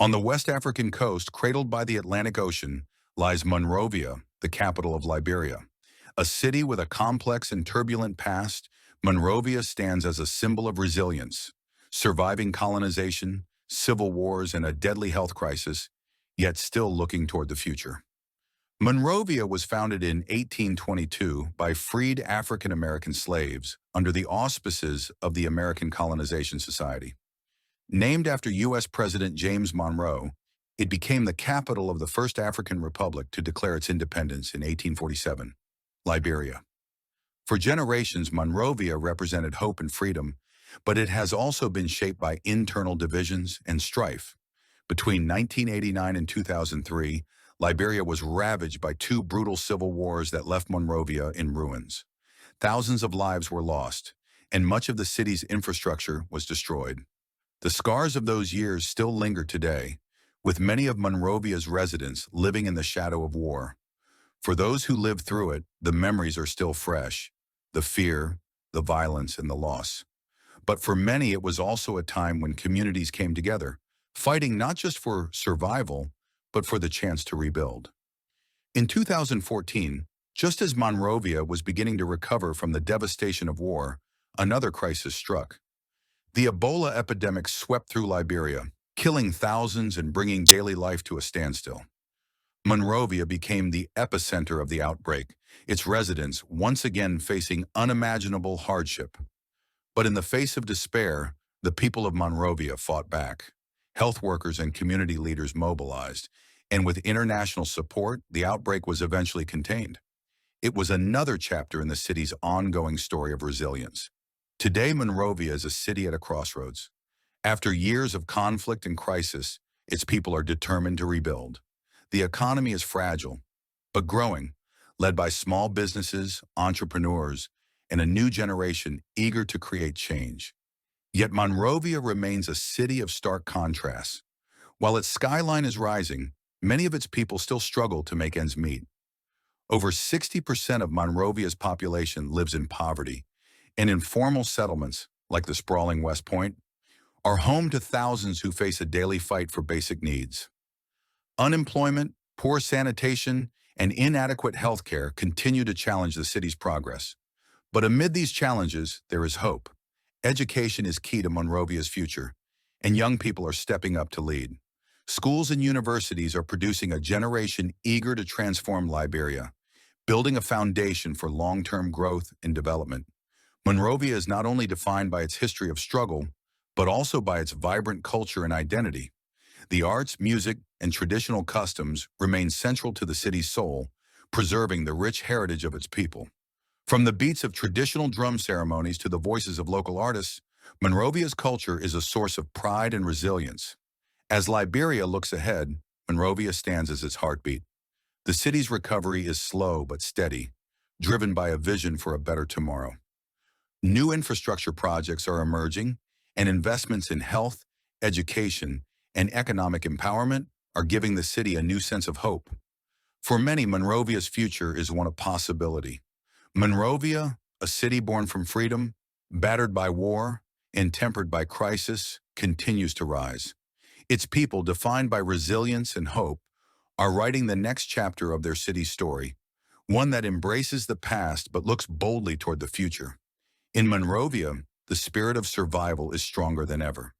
On the West African coast, cradled by the Atlantic Ocean, lies Monrovia, the capital of Liberia. A city with a complex and turbulent past, Monrovia stands as a symbol of resilience, surviving colonization, civil wars, and a deadly health crisis, yet still looking toward the future. Monrovia was founded in 1822 by freed African-American slaves under the auspices of the American Colonization Society. Named after U.S. President James Monroe, it became the capital of the first African republic to declare its independence in 1847, Liberia. For generations, Monrovia represented hope and freedom, but it has also been shaped by internal divisions and strife. Between 1989 and 2003, Liberia was ravaged by two brutal civil wars that left Monrovia in ruins. Thousands of lives were lost, and much of the city's infrastructure was destroyed. The scars of those years still linger today, with many of Monrovia's residents living in the shadow of war. For those who lived through it, the memories are still fresh, the fear, the violence, and the loss. But for many, it was also a time when communities came together, fighting not just for survival, but for the chance to rebuild. In 2014, just as Monrovia was beginning to recover from the devastation of war, another crisis struck. The Ebola epidemic swept through Liberia, killing thousands and bringing daily life to a standstill. Monrovia became the epicenter of the outbreak, its residents once again facing unimaginable hardship. But in the face of despair, the people of Monrovia fought back. Health workers and community leaders mobilized, and with international support, the outbreak was eventually contained. It was another chapter in the city's ongoing story of resilience. Today, Monrovia is a city at a crossroads. After years of conflict and crisis, its people are determined to rebuild. The economy is fragile, but growing, led by small businesses, entrepreneurs, and a new generation eager to create change. Yet Monrovia remains a city of stark contrasts. While its skyline is rising, many of its people still struggle to make ends meet. Over 60% of Monrovia's population lives in poverty, and informal settlements, like the sprawling West Point, are home to thousands who face a daily fight for basic needs. Unemployment, poor sanitation, and inadequate health care continue to challenge the city's progress. But amid these challenges, there is hope. Education is key to Monrovia's future, and young people are stepping up to lead. Schools and universities are producing a generation eager to transform Liberia, building a foundation for long-term growth and development. Monrovia is not only defined by its history of struggle, but also by its vibrant culture and identity. The arts, music, and traditional customs remain central to the city's soul, preserving the rich heritage of its people. From the beats of traditional drum ceremonies to the voices of local artists, Monrovia's culture is a source of pride and resilience. As Liberia looks ahead, Monrovia stands as its heartbeat. The city's recovery is slow but steady, driven by a vision for a better tomorrow. New infrastructure projects are emerging, and investments in health, education, and economic empowerment are giving the city a new sense of hope. For many, Monrovia's future is one of possibility. Monrovia, a city born from freedom, battered by war, and tempered by crisis, continues to rise. Its people, defined by resilience and hope, are writing the next chapter of their city's story, one that embraces the past but looks boldly toward the future. In Monrovia, the spirit of survival is stronger than ever.